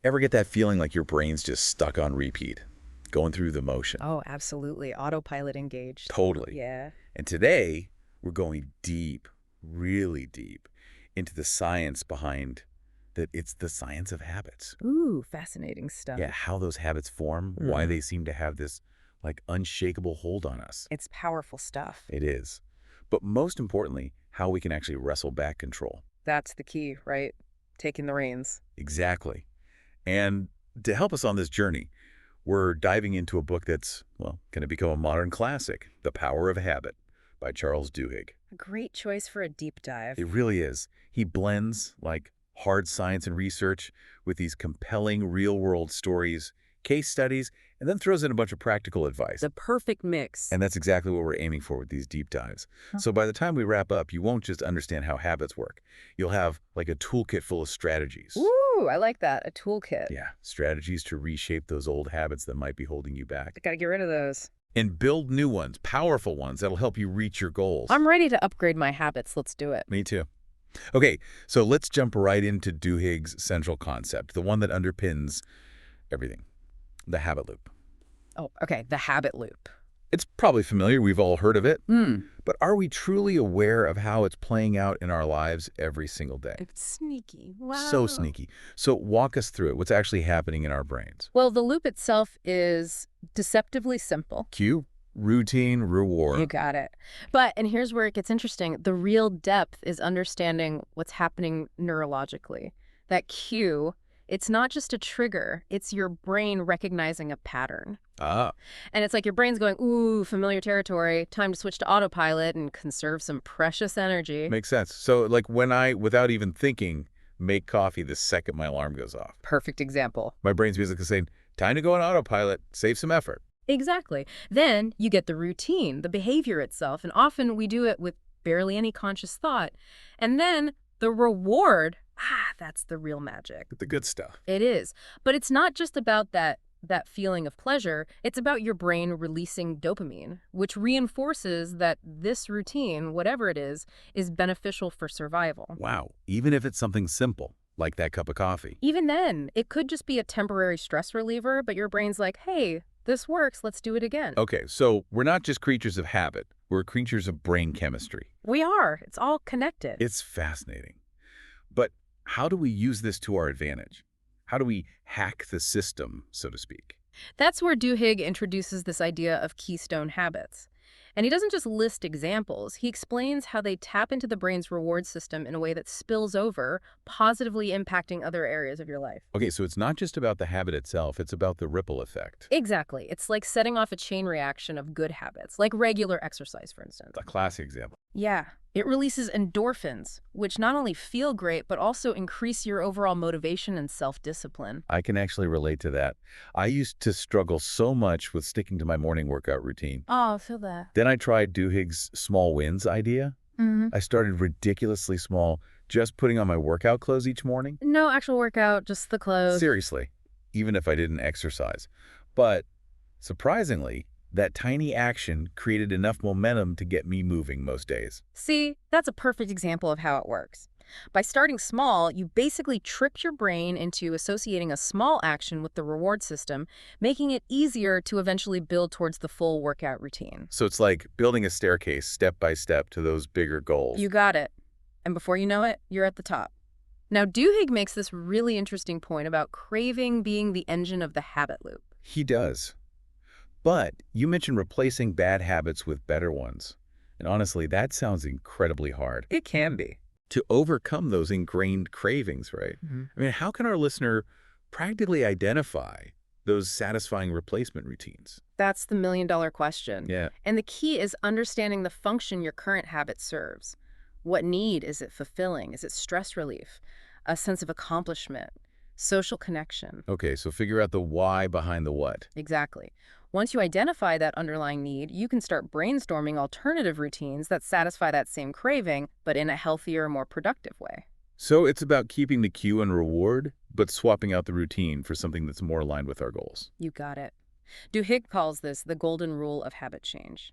Ever get that feeling like your brain's just stuck on repeat, going through the motion? Oh, absolutely. Autopilot engaged. Totally. Yeah. And today, we're going deep, really deep, into the science behind that. It's the science of habits. Ooh, fascinating Yeah, stuff. how those habits form, why they seem to have this, like, unshakable hold on us. It's powerful stuff. It is. But most importantly, how we can actually wrestle back control. That's the key, right? Taking the reins. Exactly. And to help us on this journey, we're diving into a book that's, well, going to become a modern classic, The Power of Habit by Charles Duhigg. A great choice for a deep dive. It really is. He blends, like, hard science and research with these compelling real-world stories, case studies, and then throws in a bunch of practical advice. The perfect mix. And that's exactly what we're aiming for with these deep dives. So by the time we wrap up, you won't just understand how habits work. You'll have, like, a toolkit full of strategies. Ooh, I like that. A toolkit. Yeah, strategies to reshape those old habits that might be holding you back. Gotta get rid of those. And build new ones, powerful ones that'll help you reach your goals. I'm ready to upgrade my habits. Let's do it. Me too. Okay, so let's jump right into Duhigg's central concept, the one that underpins everything, the habit loop. Oh, okay. The habit loop. It's probably familiar. We've all heard of it. Hmm. But are we truly aware of how it's playing out in our lives every single day? It's sneaky. Wow. So sneaky. So walk us through it. What's actually happening in our brains? Well, the loop itself is deceptively simple. Cue, routine, You reward. got it. But, and here's where it gets interesting, the real depth is understanding what's happening neurologically. That cue, it's not just a trigger, it's your brain recognizing a pattern. Ah, And it's like your brain's going, ooh, familiar territory, time to switch to autopilot and conserve some precious energy. makes sense. So like when I, without even thinking, make coffee the second my alarm goes off, Perfect example. my brain's basically saying, time to go on autopilot, save some effort. Exactly. Then you get the routine, the behavior itself, and often we do it with barely any conscious thought. And then the reward, that's the real magic. The good stuff. It is. But it's not just about that feeling of pleasure. It's about your brain releasing dopamine, which reinforces that this routine, whatever it is beneficial for survival. Wow. Even if it's something simple, like that cup of coffee. Even then, it could just be a temporary stress reliever, but your brain's like, hey, this works, let's do it again. Okay, so we're not just creatures of habit. We're creatures of brain chemistry. We are. It's all connected. It's fascinating. But how do we use this to our advantage? How do we hack the system, so to speak? That's where Duhigg introduces this idea of keystone habits. And he doesn't just list examples, he explains how they tap into the brain's reward system in a way that spills over, positively impacting other areas of your life. Okay, so it's not just about the habit itself, it's about the ripple effect. Exactly. It's like setting off a chain reaction of good habits, like regular exercise, for instance. A classic example. Yeah. It releases endorphins, which not only feel great, but also increase your overall motivation and self-discipline. I can actually relate to that. I used to struggle so much with sticking to my morning workout routine. Oh, I feel that. Then I tried Duhigg's small wins idea. I started ridiculously small, just putting on my workout clothes each morning. No actual workout, just the clothes. Seriously, even if I didn't exercise. But surprisingly, that tiny action created enough momentum to get me moving most days. See, that's a perfect example of how it works. By starting small, you basically tricked your brain into associating a small action with the reward system, making it easier to eventually build towards the full workout routine. So it's like building a staircase step by step to those bigger goals. You got it. And before you know it, you're at the top. Now, Duhigg makes this really interesting point about craving being the engine of the habit loop. He does. But you mentioned replacing bad habits with better ones. And honestly, that sounds incredibly hard. It can be. To overcome those ingrained cravings, right? I mean, how can our listener practically identify those satisfying replacement routines? That's the million-dollar question. Yeah. And the key is understanding the function your current habit serves. What need is it fulfilling? Is it stress relief? A sense of accomplishment? Social connection? Okay, so figure out the why behind the what. Exactly. Once you identify that underlying need, you can start brainstorming alternative routines that satisfy that same craving, but in a healthier, more productive way. So it's about keeping the cue and reward, but swapping out the routine for something that's more aligned with our goals. You got it. Duhigg calls this the golden rule of habit change.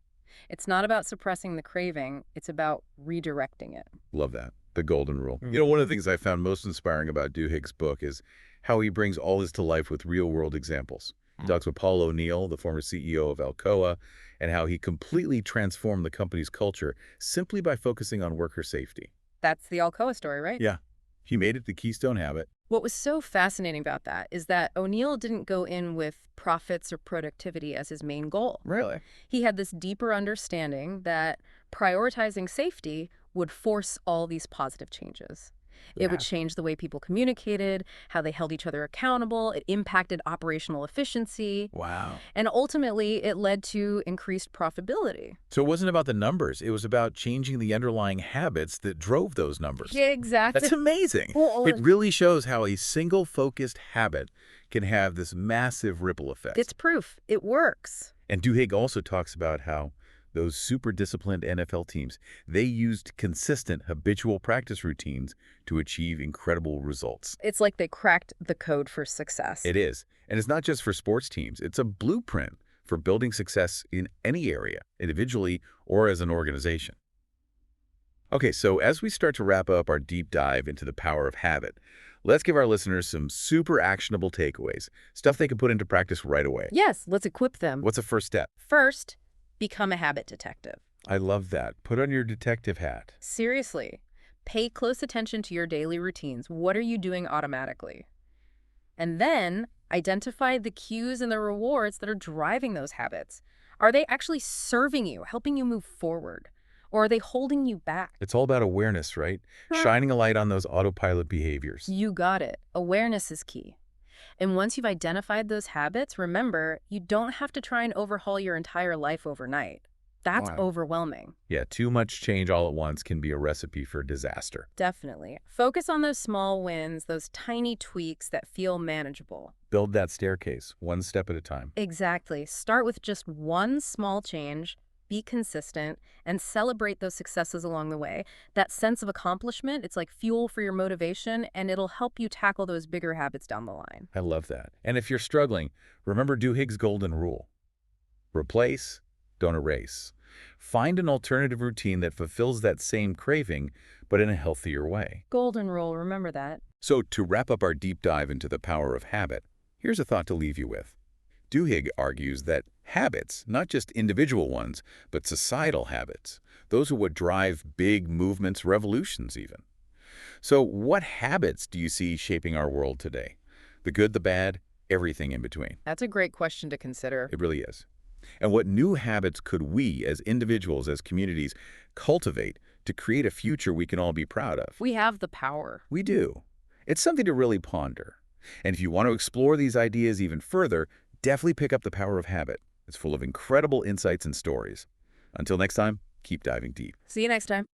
It's not about suppressing the craving, it's about redirecting it. Love that. The golden rule. You know, one of the things I found most inspiring about Duhigg's book is how he brings all this to life with real-world examples. He talks with Paul O'Neill, the former CEO of Alcoa, and how he completely transformed the company's culture simply by focusing on worker safety. That's the Alcoa story, right? Yeah, he made it the keystone habit. What was so fascinating about that is that O'Neill didn't go in with profits or productivity as his main goal. Really? He had this deeper understanding that prioritizing safety would force all these positive changes. It would Yeah. change the way people communicated, how they held each other accountable. It impacted operational efficiency. Wow. And ultimately, it led to increased profitability. So it wasn't about the numbers. It was about changing the underlying habits that drove those numbers. Yeah, exactly. That's amazing. Well, It really shows how a single focused habit can have this massive ripple effect. it's proof. It works. And Duhigg also talks about how those super disciplined NFL teams, they used consistent habitual practice routines to achieve incredible results. It's like they cracked the code for success. It is. And it's not just for sports teams. It's a blueprint for building success in any area, individually or as an organization. Okay, so as we start to wrap up our deep dive into the power of habit, let's give our listeners some super actionable takeaways, stuff they can put into practice right away. Yes, let's equip them. What's the first step? First, become a habit detective. I love that. Put on your detective hat. Seriously, pay close attention to your daily routines. What are you doing automatically? And then identify the cues and the rewards that are driving those habits. Are they actually serving you, helping you move forward? Or are they holding you back? It's all about awareness, right? Shining a light on those autopilot behaviors. You got it. Awareness is key. And once you've identified those habits, remember, you don't have to try and overhaul your entire life overnight. That's Wow. overwhelming. Yeah, too much change all at once can be a recipe for disaster. Definitely. Focus on those small wins, those tiny tweaks that feel manageable. Build that staircase, one step at a time. Exactly. Start with just one small change, be consistent, and celebrate those successes along the way. That sense of accomplishment, it's like fuel for your motivation, and it'll help you tackle those bigger habits down the line. I love that. And if you're struggling, remember Duhigg's golden rule. Replace, don't erase. Find an alternative routine that fulfills that same craving, but in a healthier way. Golden rule, remember that. So to wrap up our deep dive into the power of habit, here's a thought to leave you with. Duhigg argues that habits, not just individual ones, but societal habits, those are what drive big movements, revolutions even. So what habits do you see shaping our world today? The good, the bad, everything in between. That's a great question to consider. It really is. And what new habits could we, as individuals, as communities, cultivate to create a future we can all be proud of? We have the power. We do. It's something to really ponder. And if you want to explore these ideas even further, definitely pick up The Power of Habit. It's full of incredible insights and stories. Until next time, keep diving deep. See you next time.